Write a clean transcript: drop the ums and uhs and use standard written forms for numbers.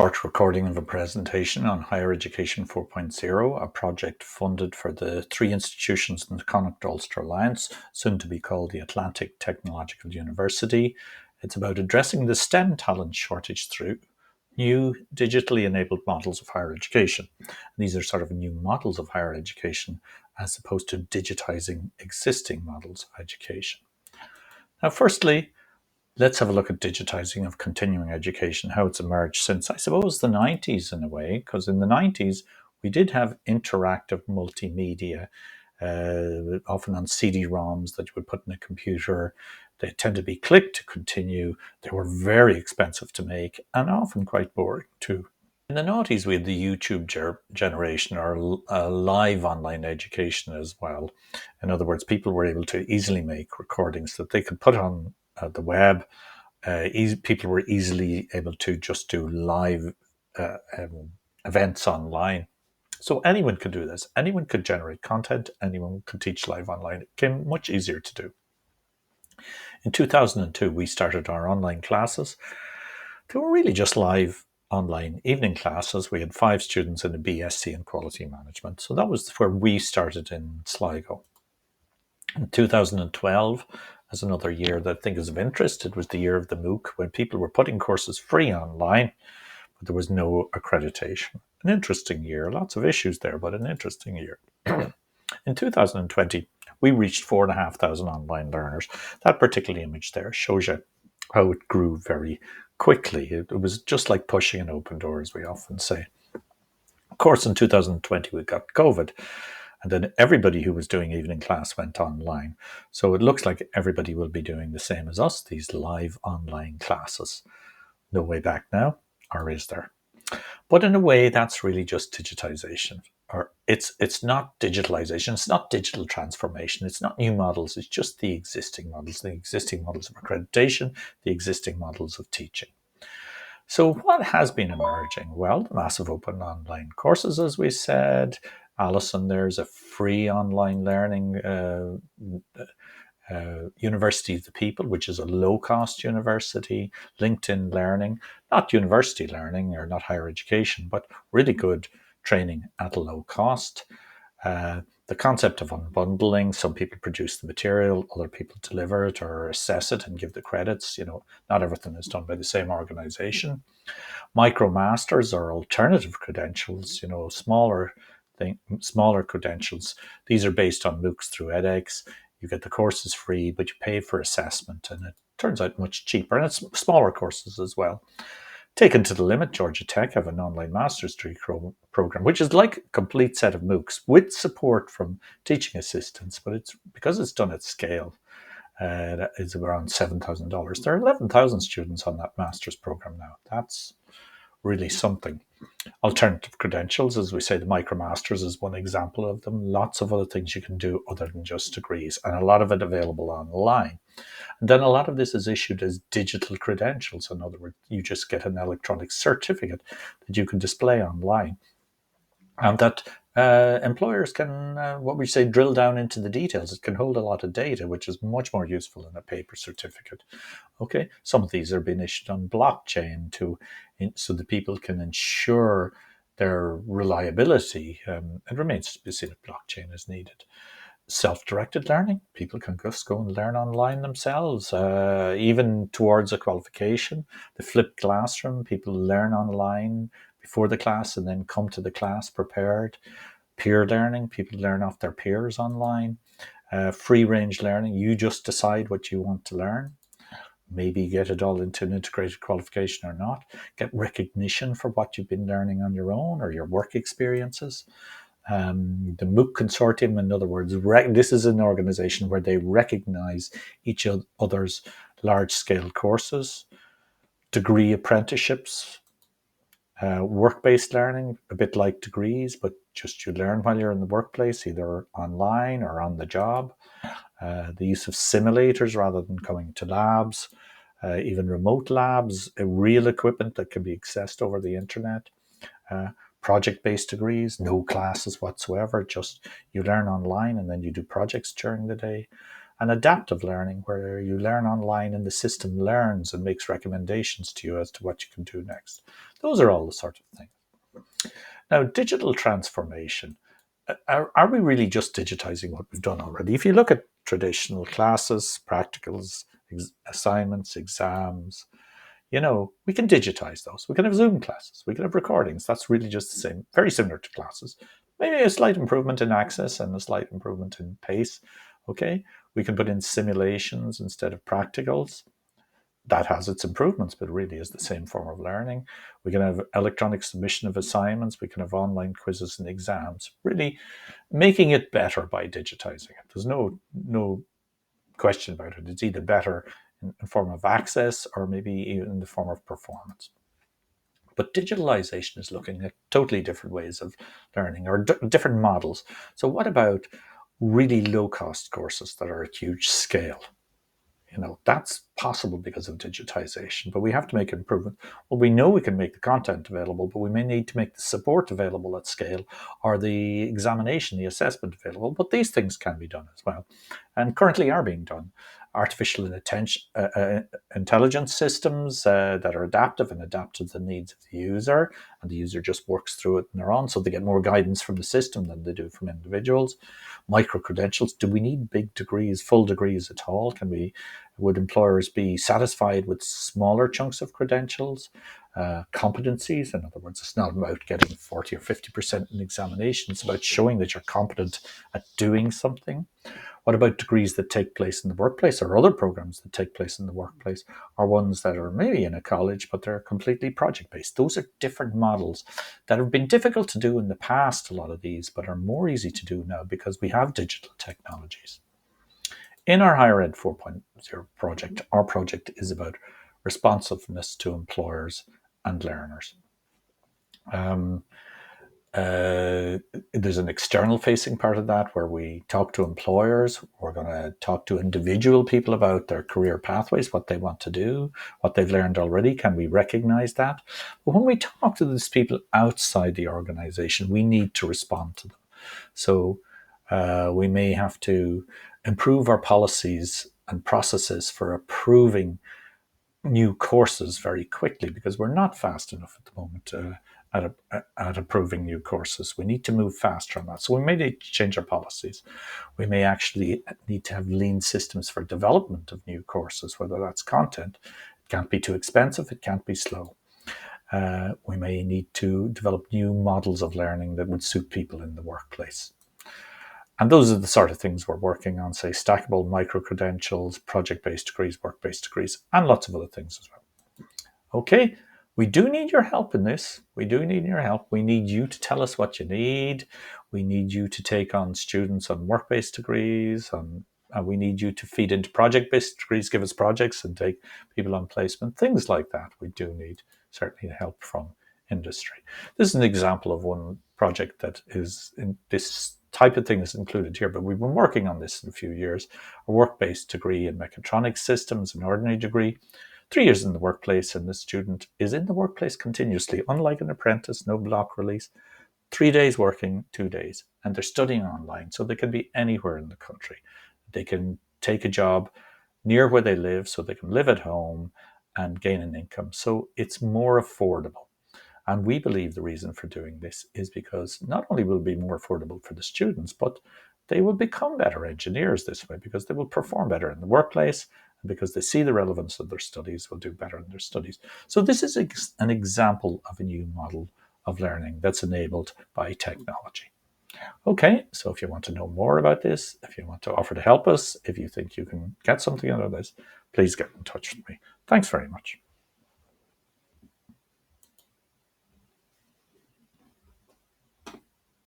short recording of a presentation on Higher Education 4.0, a project funded for the three institutions in the Connacht Ulster Alliance, soon to be called the Atlantic Technological University. It's about addressing the STEM talent shortage through new digitally enabled models of higher education. These are sort of new models of higher education as opposed to digitizing existing models of education. Now, firstly, let's have a look at digitizing of continuing education, how it's emerged since, I suppose, the 90s in a way, because in the 90s, we did have interactive multimedia, often on CD-ROMs that you would put in a computer. They tend to be click to continue. They were very expensive to make and often quite boring too. In the noughties, we had the YouTube generation, or live online education as well. In other words, people were able to easily make recordings that they could put on the web. People were easily able to just do live events online. So anyone could do this. Anyone could generate content. Anyone could teach live online. It became much easier to do. In 2002, we started our online classes. They were really just live online evening classes. We had 5 students in a BSc in quality management. So that was where we started in Sligo. In 2012, as another year that I think is of interest, it was the year of the MOOC, when people were putting courses free online, but there was no accreditation. An interesting year, lots of issues there, but an interesting year. In 2020, we reached 4,500 online learners. That particular image there shows you how it grew very quickly. It was just like pushing an open door, as we often say. Of course, in 2020, we got COVID, and then everybody who was doing evening class went online. So it looks like everybody will be doing the same as us, these live online classes. No way back now, or is there? But in a way, that's really just digitization. Or it's not digitalization, it's not digital transformation, it's not new models, it's just the existing models of accreditation, the existing models of teaching. So what has been emerging? Well, the massive open online courses, as we said. Alison, there's a free online learning University of the People, which is a low-cost university. LinkedIn Learning, not university learning or not higher education, but really good training at a low cost. The concept of unbundling, some people produce the material, other people deliver it or assess it and give the credits. Not everything is done by the same organization. MicroMasters or alternative credentials, smaller credentials. These are based on MOOCs through edX. You get the courses free, but you pay for assessment, and it turns out much cheaper. And it's smaller courses as well. Taken to the limit, Georgia Tech have an online master's degree program, which is like a complete set of MOOCs with support from teaching assistants, but because it's done at scale. That is around $7,000. There are 11,000 students on that master's program now. That's really something. Alternative credentials, as we say, the MicroMasters is one example of them. Lots of other things you can do other than just degrees, and a lot of it available online. And then a lot of this is issued as digital credentials. In other words, you just get an electronic certificate that you can display online, and that employers can, what we say, drill down into the details. It can hold a lot of data, which is much more useful than a paper certificate. Okay, some of these are being issued on blockchain so that people can ensure their reliability. It remains to be seen if blockchain is needed. Self-directed learning, people can just go and learn online themselves, even towards a qualification. The flipped classroom, people learn online before the class and then come to the class prepared. Peer learning, people learn off their peers online. Free range learning, you just decide what you want to learn. Maybe get it all into an integrated qualification or not. Get recognition for what you've been learning on your own or your work experiences. The MOOC Consortium, in other words, this is an organization where they recognize each other's large-scale courses, degree apprenticeships, work-based learning, a bit like degrees, but just you learn while you're in the workplace, either online or on the job. The use of simulators rather than coming to labs, even remote labs, real equipment that can be accessed over the internet. Project-based degrees, no classes whatsoever, just you learn online and then you do projects during the day. and adaptive learning, where you learn online and the system learns and makes recommendations to you as to what you can do next. Those are all the sort of things. Now, digital transformation. Are we really just digitizing what we've done already? If you look at traditional classes, practicals, assignments, exams, we can digitize those. We can have Zoom classes. We can have recordings. That's really just the same, very similar to classes. Maybe a slight improvement in access and a slight improvement in pace. Okay. We can put in simulations instead of practicals. That has its improvements, but really is the same form of learning. We can have electronic submission of assignments. We can have online quizzes and exams, really making it better by digitizing it. There's no question about it. It's either better in form of access or maybe even in the form of performance. But digitalization is looking at totally different ways of learning or different models. So what about really low-cost courses that are at huge scale? That's possible because of digitization, but we have to make improvement. Well, we know we can make the content available, but we may need to make the support available at scale, or the examination, the assessment available. But these things can be done as well, and currently are being done. Artificial intelligence systems that are adaptive and adapt to the needs of the user, and the user just works through it on their own, so they get more guidance from the system than they do from individuals. Micro credentials. Do we need big degrees, full degrees at all? Would employers be satisfied with smaller chunks of credentials? Competencies, in other words, it's not about getting 40 or 50% in examinations. It's about showing that you're competent at doing something. What about degrees that take place in the workplace, or other programs that take place in the workplace, or ones that are maybe in a college, but they're completely project-based? Those are different models that have been difficult to do in the past, a lot of these, but are more easy to do now because we have digital technologies. In our Higher Ed 4.0 project, our project is about responsiveness to employers and learners. There's an external facing part of that where we talk to employers. We're going to talk to individual people about their career pathways, what they want to do, what they've learned already. Can we recognize that? But when we talk to these people outside the organization, we need to respond to them. So we may have to improve our policies and processes for approving new courses very quickly, because we're not fast enough at the moment at approving new courses. We need to move faster on that. So we may need to change our policies. We may actually need to have lean systems for development of new courses, whether that's content. It can't be too expensive. It can't be slow. We may need to develop new models of learning that would suit people in the workplace. And those are the sort of things we're working on, say stackable micro-credentials, project-based degrees, work-based degrees, and lots of other things as well. Okay, we do need your help in this. We do need your help. We need you to tell us what you need. We need you to take on students on work-based degrees, and we need you to feed into project-based degrees, give us projects and take people on placement, things like that. We do need certainly help from industry. This is an example of one project that is in this type of thing is included here, but we've been working on this in a few years. A work-based degree in mechatronics systems, an ordinary degree, 3 years in the workplace, and the student is in the workplace continuously, unlike an apprentice, no block release. 3 days working, 2 days, and they're studying online, so they can be anywhere in the country. They can take a job near where they live, so they can live at home and gain an income. So it's more affordable. And we believe the reason for doing this is because not only will it be more affordable for the students, but they will become better engineers this way, because they will perform better in the workplace, and because they see the relevance of their studies, will do better in their studies. So this is an example of a new model of learning that's enabled by technology. Okay, so if you want to know more about this, if you want to offer to help us, if you think you can get something out of this, please get in touch with me. Thanks very much.